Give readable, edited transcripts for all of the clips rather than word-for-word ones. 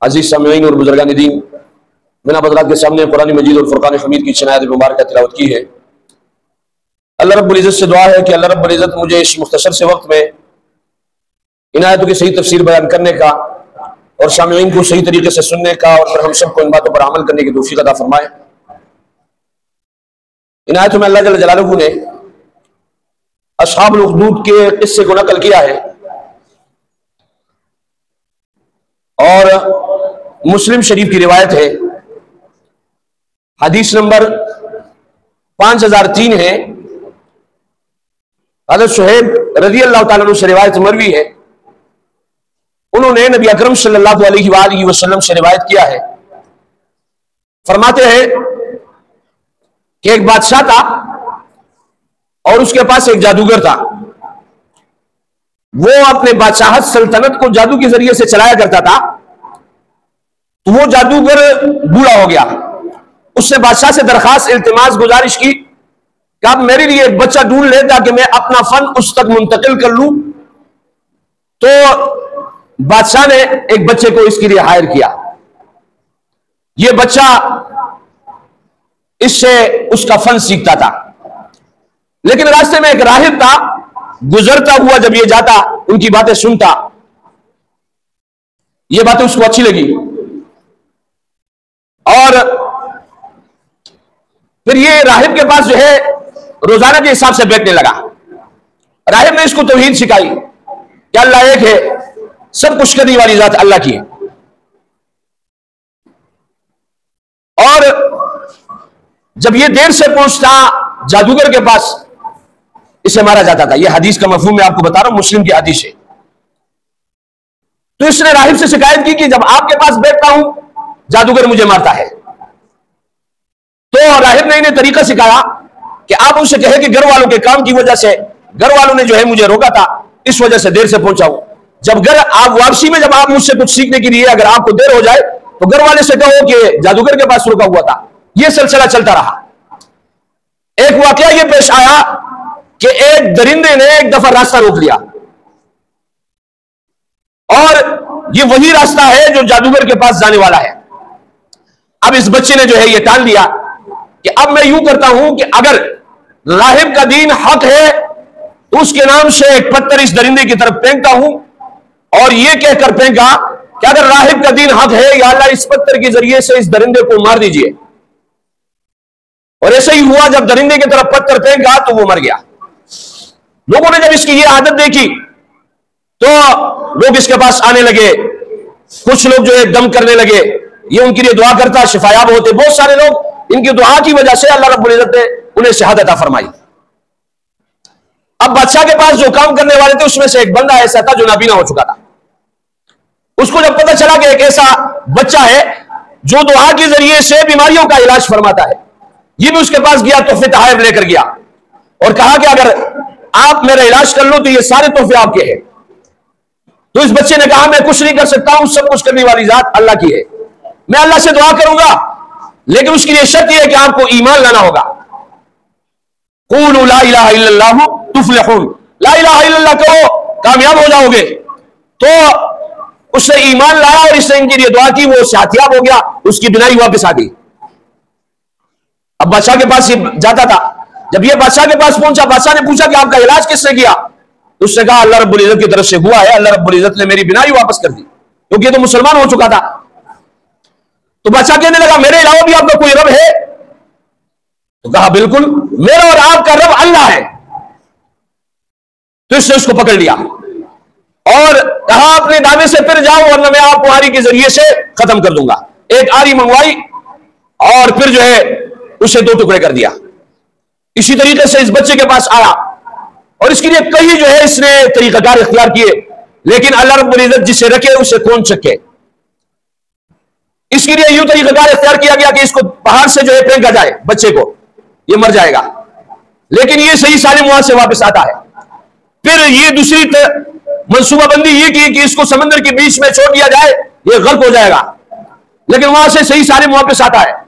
अजीज सामईन और बुजुर्गान दीन, बिना बदलात के सामने कुरान मजीद और फुरकान हमीद की छनायत मुबारक तिलावत की है। अल्लाह रब्बुल इज़्ज़त से दुआ है कि अल्लाह रब्बुल इज़्ज़त मुझे इस मुख्तसर से वक्त में इन आयतों की सही तफसीर बयान करने का और सामईन को सही तरीके से सुनने का और फिर हम सबको इन बातों पर अमल करने की तौफीक अता फरमाए। इन आयतों में अल्लाह जल्ल जलालुहू ने अस्हाबुल उखदूद के किस्से को नकल किया है और मुस्लिम शरीफ की रिवायत है, हदीस नंबर 5003 है। हज़रत शुहैब रज़ी अल्लाह तआला अन्हु से रिवायत मरवी है, उन्होंने नबी अकरम सल्लल्लाहु अलैहि वसल्लम से रिवायत किया है। फरमाते हैं कि एक बादशाह था और उसके पास एक जादूगर था। वो अपने बादशाहत सल्तनत को जादू के जरिए से चलाया करता था। तो वो जादूगर बूढ़ा हो गया। उसने बादशाह से दरखास्त इल्तिमास गुजारिश की कि आप मेरे लिए एक बच्चा ढूंढ ले ताकि मैं अपना फन उस तक मुंतकिल कर लूं। तो बादशाह ने एक बच्चे को इसके लिए हायर किया। ये बच्चा इससे उसका फन सीखता था, लेकिन रास्ते में एक राहिब था, गुजरता हुआ जब ये जाता उनकी बातें सुनता, ये बातें उसको अच्छी लगी और फिर ये राहिब के पास जो है रोजाना के हिसाब से बैठने लगा। राहिब ने इसको तौहीद सिखाई कि अल्लाह एक है, सब कुछ करने वाली जात अल्लाह की है। और जब ये देर से पहुंचता जादूगर के पास, इसे मारा जाता था। यह हदीस का मफहूम मैं आपको बता रहा हूं, मुस्लिम की हदीस है। तो इसने राहिब से शिकायत की कि जब आपके पास बैठता हूं जादूगर मुझे मारता है। तो राहिब ने इन्हें तरीका सिखाया कि आप उनसे कहे कि घर वालों के काम की वजह से घर वालों ने जो है मुझे रोका था, इस वजह से देर से पहुंचा हूं। जब घर आप वापसी में जब आप मुझसे कुछ सीखने के लिए अगर आपको देर हो जाए तो घर वाले से कहो कि जादूगर के पास रुका हुआ था। यह सिलसिला चलता रहा। एक वाकया यह पेश आया कि एक दरिंदे ने एक दफा रास्ता रोक लिया और यह वही रास्ता है जो जादूगर के पास जाने वाला है। अब इस बच्चे ने जो है यह टाल दिया कि अब मैं यूं करता हूं कि अगर राहिब का दीन हक है तो उसके नाम से एक पत्थर इस दरिंदे की तरफ फेंकता हूं और यह कहकर फेंका कि अगर राहिब का दीन हक है या अल्लाह इस पत्थर के जरिए से इस दरिंदे को मार दीजिए। और ऐसा ही हुआ, जब दरिंदे की तरफ पत्थर फेंका तो वो मर गया। लोगों ने जब इसकी ये आदत देखी तो लोग इसके पास आने लगे। कुछ लोग जो है दम करने लगे, ये उनके लिए दुआ करता, शिफायाब होते। बहुत सारे लोग इनकी दुआ की वजह से अल्लाह रब्बुल इज़्ज़त ने उन्हें शहादत अता फरमाई। अब बादशाह के पास जो काम करने वाले थे उसमें से एक बंदा ऐसा था जो नाबीना हो चुका था। उसको जब पता चला कि एक ऐसा बच्चा है जो दुआ के जरिए से बीमारियों का इलाज फरमाता है, ये भी उसके पास गया, तोहफे तहाइफ लेकर गया और कहा कि अगर आप मेरा इलाज कर लो तो ये सारे तोहफे आपके हैं। तो इस बच्चे ने कहा मैं कुछ नहीं कर सकता हूं, सब कुछ करने वाली जात अल्लाह की है। मैं अल्लाह से दुआ करूंगा, लेकिन उसके लिए शर्त यह है कि आपको ईमान लाना होगा। क़ूलू ला इलाहा इल्लल्लाहु तुफ़्लिहून, ला इलाहा इल्लल्लाह कहो कामयाब हो जाओगे। तो उसने ईमान लाया और इसने इनके लिए दुआ की, वो सेहतियाब हो गया, उसकी बीमारी वापस आ गई। अब बादशाह के पास ये जाता था। जब ये बादशाह के पास पहुंचा, बादशाह ने पूछा कि आपका इलाज किसने किया? तो उसने कहा अल्लाह रब्बुल इज़्ज़त की तरफ से हुआ है, अल्लाह रब्बुल इज़्ज़त ने मेरी बीमारी वापस कर दी, क्योंकि ये तो मुसलमान हो चुका था। तो बादशाह कहने लगा मेरे अलावा भी आपका कोई रब है? तो कहा बिल्कुल, मेरा और आपका रब अल्लाह है। तो इसने उसको पकड़ लिया और कहा अपने दावे से फिर जाओ वरना मैं आपको आरी के जरिए से खत्म कर दूंगा। एक आरी मंगवाई और फिर जो है उसे दो टुकड़े कर दिया। इसी तरीके से इस बच्चे के पास आया और इसके लिए कई जो है इसने तरीकाकार इख्तियार किए, लेकिन अल्लाह रब्बुल इज़्ज़त जिसे रखे उसे कौन चखे। इसके लिए यूं तरीकाकार इख्तियार किया गया कि इसको पहाड़ से जो है फेंका जाए, बच्चे को, ये मर जाएगा, लेकिन ये सही सालिम वहां से वापस आता है। फिर ये दूसरी मंसूबाबंदी ये की कि इसको समंदर के बीच में छोड़ दिया जाए, ये गर्क हो जाएगा, लेकिन वहां से सही सालिम वापस आता है।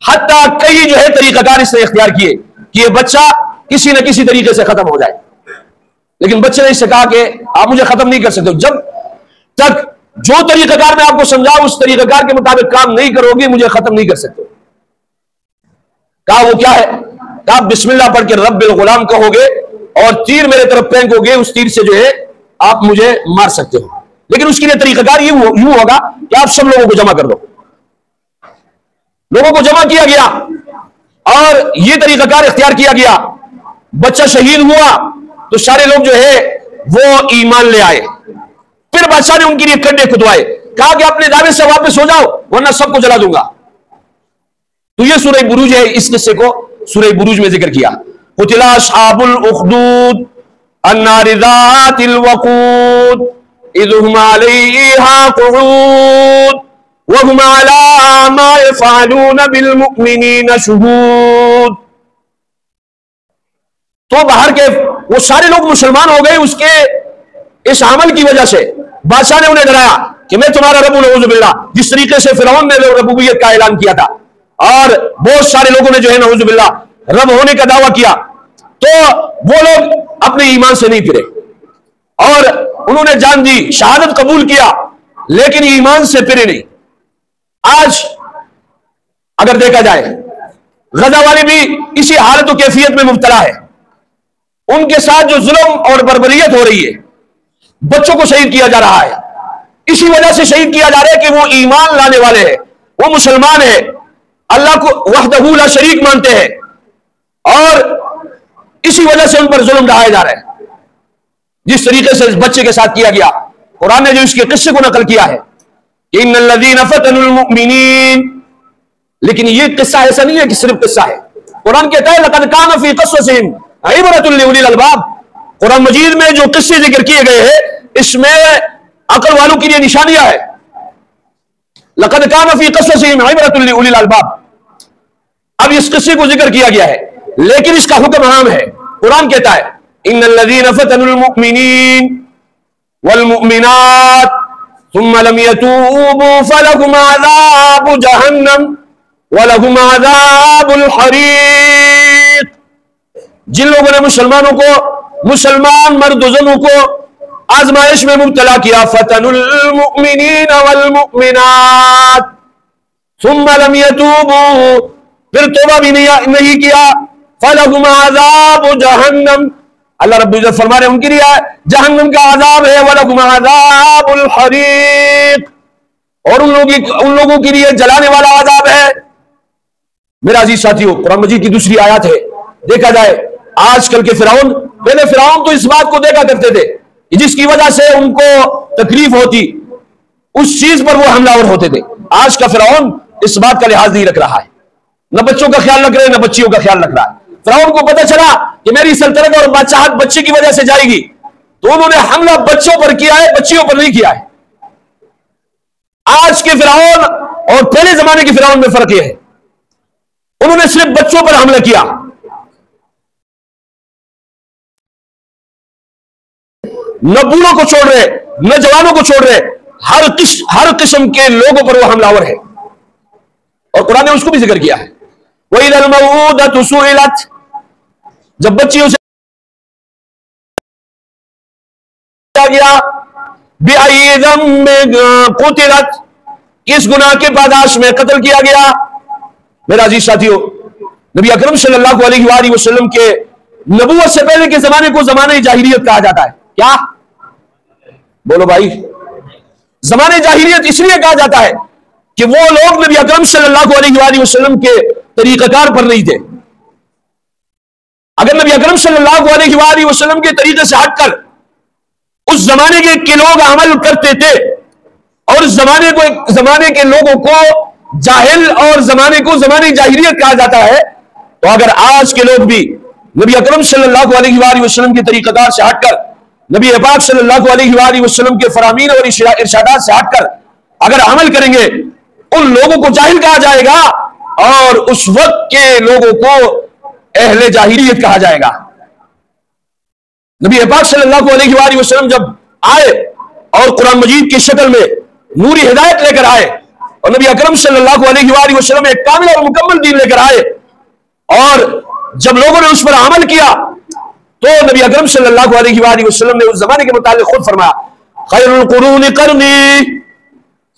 हत्ता कई जो है तरीकाकार इसने इख्तियार किए कि ये बच्चा किसी न किसी तरीके से खत्म हो जाए, लेकिन बच्चे ने इससे कहा कि आप मुझे खत्म नहीं कर सकते जब तक जो तरीकाकार मैं आपको समझाऊं उस तरीकाकार के मुताबिक काम नहीं करोगे, मुझे खत्म नहीं कर सकते। कहा वो क्या है? कहा बिस्मिल्लाह पढ़ के रब्बिल गुलाम कहोगे और तीर मेरे तरफ फेंकोगे, उस तीर से जो है आप मुझे मार सकते हो। लेकिन उसके लिए तरीकाकार यूं होगा कि आप सब लोगों को जमा कर दो। लोगों को जमा किया गया और यह तरीकाकार इख्तियार किया गया। बच्चा शहीद हुआ तो सारे लोग जो है वो ईमान ले आए। फिर बादशाह ने उनके लिए कंडे खुदवाए, कहा कि अपने दावे से वापस हो जाओ वरना सबको जला दूंगा। तो ये सूरह बुरूज है, इस किस्से को सूरह बुरूज में जिक्र किया। कुतिला अस्हाबुल उखदूद अन्नारि ज़ातिल वक़ूद इज़ हुम अलैहा क़ुऊद व हुम अला मा यफ़अलून बिल मुमिनीन शुहूद। तो बाहर के वो सारे लोग मुसलमान हो गए उसके इस अमल की वजह से। बादशाह ने उन्हें डराया कि मैं तुम्हारा रब हूं, नऊज़ु बिल्लाह। जिस तरीके से फिरौन ने रबूबियत का ऐलान किया था और बहुत सारे लोगों ने जो है नऊज़ु बिल्लाह रब होने का दावा किया, तो वो लोग अपने ईमान से नहीं फिरे और उन्होंने जान दी, शहादत कबूल किया, लेकिन ईमान से फिरे नहीं। आज अगर देखा जाए गजा वाले भी इसी हालत और कैफियत में मुब्तला है। उनके साथ जो जुल्म और बर्बरियत हो रही है, बच्चों को शहीद किया जा रहा है, इसी वजह से शहीद किया जा रहा है कि वो ईमान लाने वाले हैं, वो मुसलमान है, अल्लाह को वहदहू ला शरीक मानते हैं, और इसी वजह से उन पर जुल्म ढाया जा रहा है। जिस तरीके से इस बच्चे के साथ किया गया, कुरान ने जो इसके किस्से को नकल किया है, इन्नल्लज़ीना फ़तनुल मुमिनीन, लेकिन ये किस्सा ऐसा नहीं है कि सिर्फ किस्सा है। कुरान कहता है लक़द कान फ़ी क़ससिहिम इबरतुल लिउलिल अलबाब। कुरान मजीद में जो किस्से जिक्र किए गए हैं इसमें अकल वालों के लिए निशानियां है। लक़द कान फ़ी क़ससिहिम इबरतुल लिउलिल अलबाब। अब इस किस्से को जिक्र किया गया है, लेकिन इसका हुक्म आम है। कुरान कहता है इन्नल्लज़ीना फ़तनुल मुमिनीन वल मुमिनात सुम्मा लम यतूबू फलहुम अज़ाबु जहन्नम वलहुम अज़ाबुल हरीक़। जिन लोगों ने मुसलमानों को, मुसलमान मर्द ज़नों को आजमाइश में मुब्तला किया, फतनुल मुमिनीन वल मुमिनात सुम्मा लम यतूबू, फिर तौबा भी नहीं किया, फलहुम अज़ाबु जहन्नम, अल्लाह रब्बुल इज्जत फरमा रहे उनके लिए जहन्नम का अज़ाब है, वलहुम अज़ाबुल हरीक़, और उन लोगों के लिए जलाने वाला अज़ाब है। मेरा अजीज साथियों, कुरान मजीद की दूसरी आयत है। देखा जाए आजकल के फिरौन, पहले फिरौन तो इस बात को देखा करते थे जिसकी वजह से उनको तकलीफ होती, उस चीज पर वो हमलावर होते थे। आज का फिरौन इस बात का लिहाज नहीं रख रहा है, न बच्चों का ख्याल रख रहे, न बच्चियों का ख्याल रख रहा है। फिरौन को पता चला कि मेरी सल्तनत और बादशाहत बच्चे की वजह से जाएगी, तो उन्होंने हमला बच्चों पर किया है, बच्चियों पर नहीं किया है। आज के फिरौन और पहले जमाने के फिरौन में फर्क यह है, उन्होंने सिर्फ बच्चों पर हमला किया, न बूढ़ों को छोड़ रहे, न जवानों को छोड़ रहे, हर किस्म के लोगों पर वो हमलावर है। और कुरान ने उसको भी जिक्र किया है, वइज़ल मऊदतु सुइलत, जब बच्चियों से गया, बिअय्यि ज़म्बिन क़ुतिलत, किस गुनाह के पादाश में कत्ल किया गया। मेरा अजीज साथियों, नबी अकरम सल्लल्लाहु अलैहि वसल्लम के नबूवत से पहले के जमाने को जमाने जाहिलियत कहा जाता है। क्या बोलो भाई? जमाने जाहिलियत इसलिए कहा जाता है कि वो लोग नबी अकरम सल्लल्लाहु अलैहि वसल्लम के तरीकाकार पर नहीं थे। अगर नबी अकरम सल्लल्लाहु अलैहि वसल्लम के तरीके से हटकर उस जमाने के लोग अमल करते थे, और जमाने के लोगों को जाहिल और जमाने को जमाने जाहिलियत कहा जाता है, तो अगर आज के लोग भी नबी अकरम सल्लल्लाहु अलैहि वसल्लम के तरीकाकार से हटकर, नबी पाक सल्लल्लाहु अलैहि वसल्लम के फरामीन और इरशादात से हटकर अगर अमल करेंगे, उन लोगों को जाहिल कहा जाएगा और उस वक्त के लोगों को अहले जाहिलियत कहा जाएगा। नबी पाक सल्लल्लाहु अलैहि वसल्लम जब आए और कुरान मजीद की शक्ल में नूरी हिदायत लेकर आए, और नबी अकरम सल्लल्लाहु अलैहि वसल्लम एक कामिल और मुकम्मल दीन लेकर आए, और जब लोगों ने उस पर अमल किया, तो नबी अकरम सल्लल्लाहु अलैहि वसल्लम ने उस जमाने के मुतालिक खुद फरमाया, खैरुल कुरूनि करनी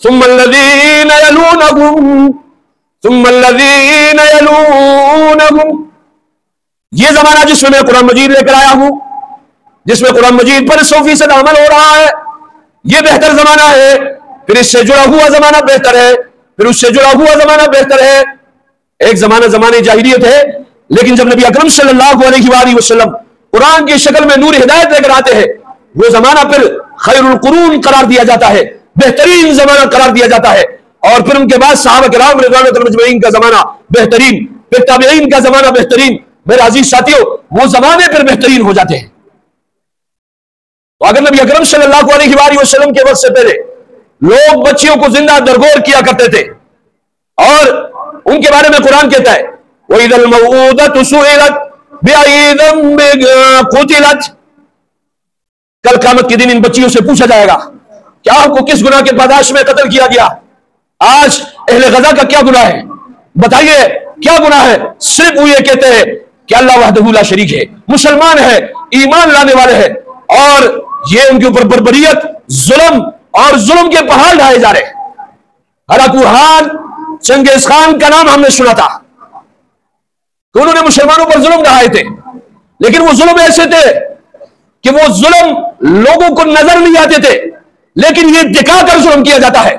सुम्मल्लज़ीना यलूनहुम सुम्मल्लज़ीना यलूनहुम। ये जमाना जिसमें मैं कुरान मजीद लेकर आया हूं, जिसमें कुरान मजीद पर 100% अमल हो रहा है, ये बेहतर जमाना है। फिर इससे जुड़ा हुआ जमाना बेहतर है, फिर उससे जुड़ा हुआ जमाना बेहतर है। एक जमाना जमाने जाहिलियत है, लेकिन जब नबी अकरम सल्लल्लाहु अलैहि वसल्लम कुरान की शक्ल में नूर हिदायत लेकर आते हैं, वो जमाना फिर खैरुल कुरून करार दिया जाता है, बेहतरीन जमाना करार दिया जाता है। और फिर उनके बाद सहाबा किराम रिज़वानुल्लाह अजमईन का जमाना बेहतरीन, फिर ताबईन का जमाना बेहतरीन। मेरे अजीज साथियों, वो जमाने फिर बेहतरीन हो जाते हैं। तो अगर नबी अकरम सल्लल्लाहु अलैहि वसल्लम के वक्त से पहले लोग बच्चियों को जिंदा दरगोर किया करते थे, और उनके बारे में कुरान कहता है वइज़ल मऊदतु सुइलत बिअय्यि ज़ंबिन क़ुतिलत। कल क़यामत के दिन इन बच्चियों से पूछा जाएगा क्या आपको किस गुनाह के पादाश में कत्ल किया गया। आज अहले गजा का क्या गुनाह है, बताइए क्या गुनाह है। सिर्फ वो ये कहते हैं कि अल्लाह वहदहू ला शरीक है, मुसलमान है, ईमान लाने वाले हैं, और ये उनके ऊपर बर्बरियत, जुल्म और जुल्म के पहाड़ ढाए जा रहे। हलाकू खान, चंगेज खान का नाम हमने सुना था कि उन्होंने मुसलमानों पर जुल्म ढाए थे, लेकिन वो जुल्म ऐसे थे कि वो जुल्म लोगों को नजर नहीं आते थे, लेकिन ये दिखाकर जुल्म किया जाता है,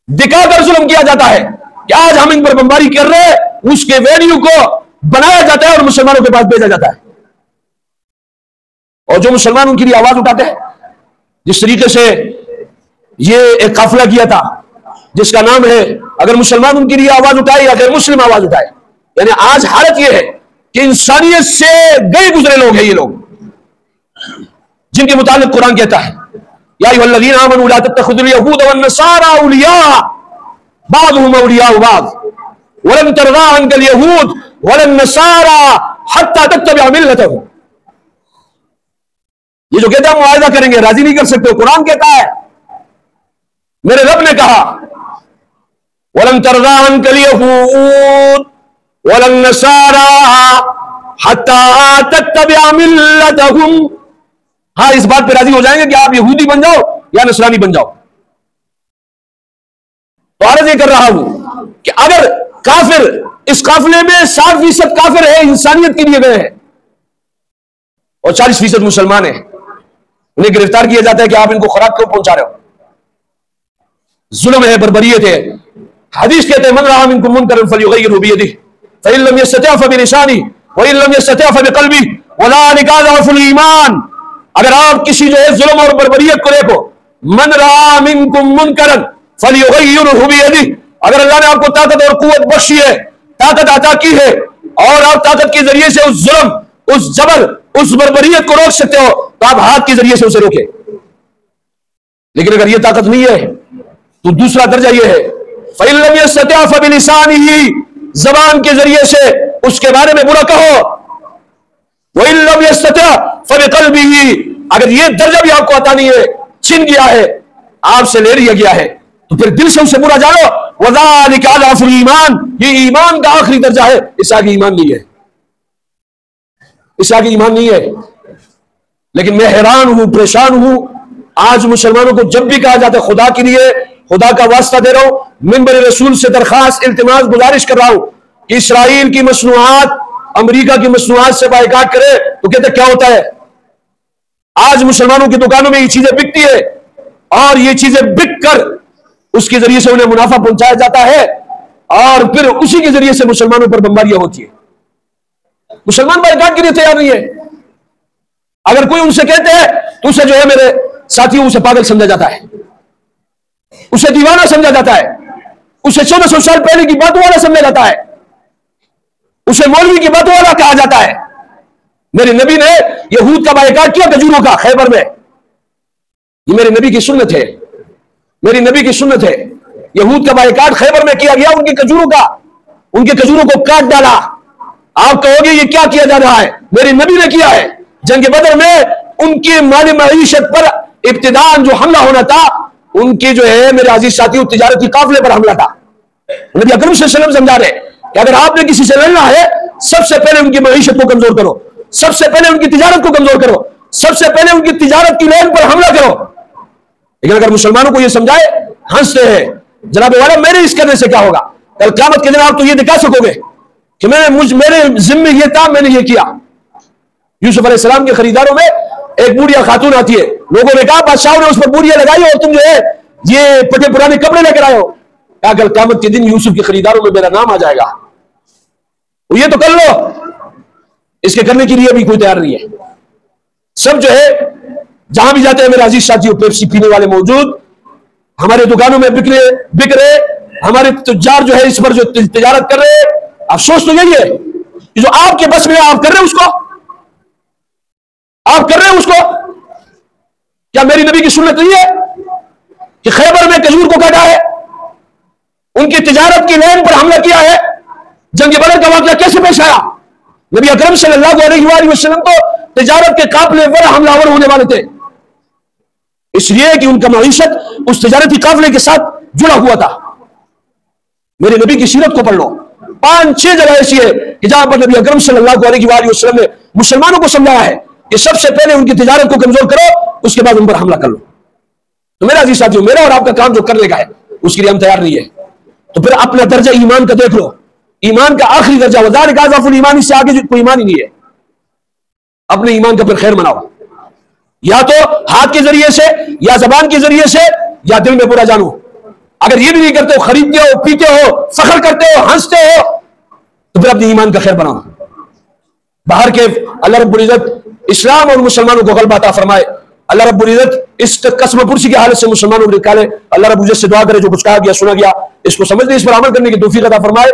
दिखाकर जुल्म किया जाता है कि आज हम इन पर बमबारी कर रहे हैं, उसके वीडियो को बनाया जाता है और मुसलमानों के पास भेजा जाता है। और जो मुसलमान उनके लिए आवाज उठाते हैं, जिस तरीके से ये एक काफिला किया था जिसका नाम है अगर मुसलमान उनके लिए आवाज उठाए या गैर मुस्लिम आवाज उठाए, यानी आज हालत यह है कि इंसानियत से गए गुजरे लोग हैं ये लोग, जिनके मुतालिक कुरान कहता है या अय्युहल्लज़ीना आमनू ला तत्तखिज़ुल यहूद वन नसारा औलिया बाज़ुहुम औलियाउ बाज़ वलन तर्ज़ा अन्कल यहूद वलन नसारा हत्ता तत्तबिअ मिल्लतहुम। ये जो कहता है मुआहिदा करेंगे, राजी नहीं कर सकते। कुरान कहता है, मेरे रब ने कहा वलन तर्ज़ा अन्कल यहूद वलन नसारा हत्ता तत्तबिअ मिल्लतहुम। हाँ, इस बात पे राजी हो जाएंगे कि आप यहूदी बन जाओ या नसरानी बन जाओ। तो अर्ज ये कर रहा हूं कि अगर काफिर, इस काफिले में 60% काफिर है, इंसानियत के लिए गए हैं, और 40% मुसलमान है, उन्हें गिरफ्तार किया जाता है कि आप इनको खुराक क्यों पहुंचा रहे हो। जुल्म है, बर्बरियत है। हदीस कहते हैं मन रआ मिनकुम मुनकरन फल्युग़य्यिरहु बियदिही फ़इन लम यस्तति' फ़बिलिसानिही वइन लम यस्तति' फ़बिक़ल्बिही वज़ालिका ज़अफ़ुल ईमान। अगर आप किसी जो है जुल्म और बर्बरियत को देखो, मन रआ मिनकुम मुनकरन फल्युग़य्यिरहु बियदिही, अगर अल्लाह ने आपको ताकत और कुव्वत बख्शी है, ताकत अता की है, और आप ताकत के जरिए से उस जुल्म, उस जबर, उस बर्बरियत को रोक सकते हो, तो आप हाथ के जरिए से उसे रोके। लेकिन अगर यह ताकत नहीं है तो दूसरा दर्जा यह है फ़इन लम यस्तति' फ़बिलिसानिही, जबान के जरिए से उसके बारे में बुरा कहो, वइन लम यस्तति' फ़बिक़ल्बिही, अगर यह दर्जा भी आपको अता नहीं है, छिन गया है, आपसे ले लिया गया है, तो फिर दिल से उसे बुरा जानो। वज़ालिका अज़अफ़ुल ईमान, ये ईमान का आखिरी दर्जा है, इससे आगे ईमान नहीं है, इससे आगे ईमान नहीं है। लेकिन मैं हैरान हूं, परेशान हूं, आज मुसलमानों को जब भी कहा जाता है खुदा के लिए, खुदा का वास्ता दे रहा हूं, मिंबर रसूल से दरखास्त, इल्तिमास, गुजारिश कर रहा हूं कि इसराइल की मसनूआत अमेरिका की मसनूआत से बायकाट करे, तो कहते क्या होता है। आज मुसलमानों की दुकानों में ये चीजें बिकती है, और ये चीजें बिक कर उसके जरिए से उन्हें मुनाफा पहुंचाया जाता है, और फिर उसी के जरिए से मुसलमानों पर बमबारियां होती है। मुसलमान बायकाट के लिए तैयार नहीं है। अगर कोई उनसे कहते हैं तो उसे जो है मेरे साथियों, उसे पागल समझा जाता है, उसे दीवाना समझा जाता है, उसे 1400 साल पहले की बात वाला समझा जाता है, उसे मौलवी की बात वाला कहा जाता है। मेरे नबी ने यहूद का बायकाट किया खजूरों का खैबर में, ये मेरे नबी की सुन्नत है, मेरी नबी की सुन्नत है। यहूद का बायकाट खैबर में किया गया, उनके खजूरों का, उनके खजूरों को काट डाला। आप कहोगे ये क्या किया जा रहा है, मेरे नबी ने किया है। जंग बदर में उनकी माली मईशत पर इब्तिदान जो हमला होना था, उनके जो है मेरे अजीज साथियों तिजारती काफिले पर हमला था। नबी अकरम सल्लल्लाहु अलैहि वसल्लम समझा रहे कि अगर आपने किसी से लड़ना है, सबसे पहले उनकी मईशत को कमजोर करो, सबसे पहले उनकी तिजारत को कमजोर करो, सबसे पहले उनकी तिजारत की लाइन पर हमला करो। लेकिन अगर मुसलमानों को यह समझाए हंसते हैं। जनाब वाला, मेरे इस करने से क्या होगा? कल क़यामत के दिन आप तो ये दिखा सकोगे कि मेरे जिम्मे ये था, मैंने ये किया। यूसुफ अलैहिस्सलाम के खरीदारों में एक बूढ़िया खातून आती है। लोगों ने कहा बादशाह ने उस पर बूढ़िया लगाई और तुम जो है ये पटे पुराने कपड़े लेकर आए हो। क्या कल क़यामत के दिन यूसुफ के खरीदारों में मेरा नाम आ जाएगा? तो ये तो कर लो, इसके करने के लिए भी कोई तैयार नहीं है। सब जो है जहां भी जाते हैं मेरे अजीज साथियों, पेप्सी पीने वाले मौजूद, हमारे दुकानों में बिक रहे, हमारे तुज्जार जो है इस पर जो तिजारत कर रहे हैं। अफसोस तो यही है कि जो आपके बस में आप कर रहे हैं उसको, आप कर रहे हैं उसको। क्या मेरी नबी की सुन्नत नहीं है कि खैबर में खजूर को काटा है, उनकी तिजारत की लैन पर हमला किया है? जंग बदर का वाकया कैसे पेश आया? नबी अकरम सल्लल्लाहु अलैहि वसल्लम तो तिजारत के काफिले पर हमलावर होने वाले थे, इसलिए कि उनका मईशत उस तिजारती काफिले के साथ जुड़ा हुआ था। मेरे नबी की सीरत को पढ़ लो, 5-6 जगह ऐसी है कि जहां पर नबी अकरम सल्लल्लाहु अलैहि वसल्लम ने मुसलमानों को समझाया है कि सबसे पहले उनकी तिजारत को कमजोर करो, उसके बाद उन पर हमला कर लो। तो मेरा अजीज साथियों, मेरा और आपका काम जो करने का है उसके लिए हम तैयार नहीं है। तो फिर अपना दर्जा ईमान का देख लो, ईमान का आखिरी दर्जा वज़ालिका अज़अफ़ुल ईमान, इससे आगे कोई ईमान ही नहीं है। अपने ईमान का फिर खैर मनाओ, या तो हाथ के जरिए से, या जबान के जरिए से, या दिल में बुरा जानो। अगर ये भी नहीं करते हो, खरीदते हो, पीते हो, फख्र करते हो, हंसते हो, तो फिर अपने ईमान का खैर बनाओ। बाहर के अल्लाह रब्बुल इज्जत इस्लाम और मुसलमानों को गलबा अता फरमाए। अल्लाह रब्बुल इज्जत इस कसम पुरसी की हालत से मुसलमानों को निकाले। अल्लाह रब्बुल इज्जत से दुआ करे जो कुछ कहा गया सुना गया इसको समझने, इस पर अमल करने की तौफीक अता फरमाए।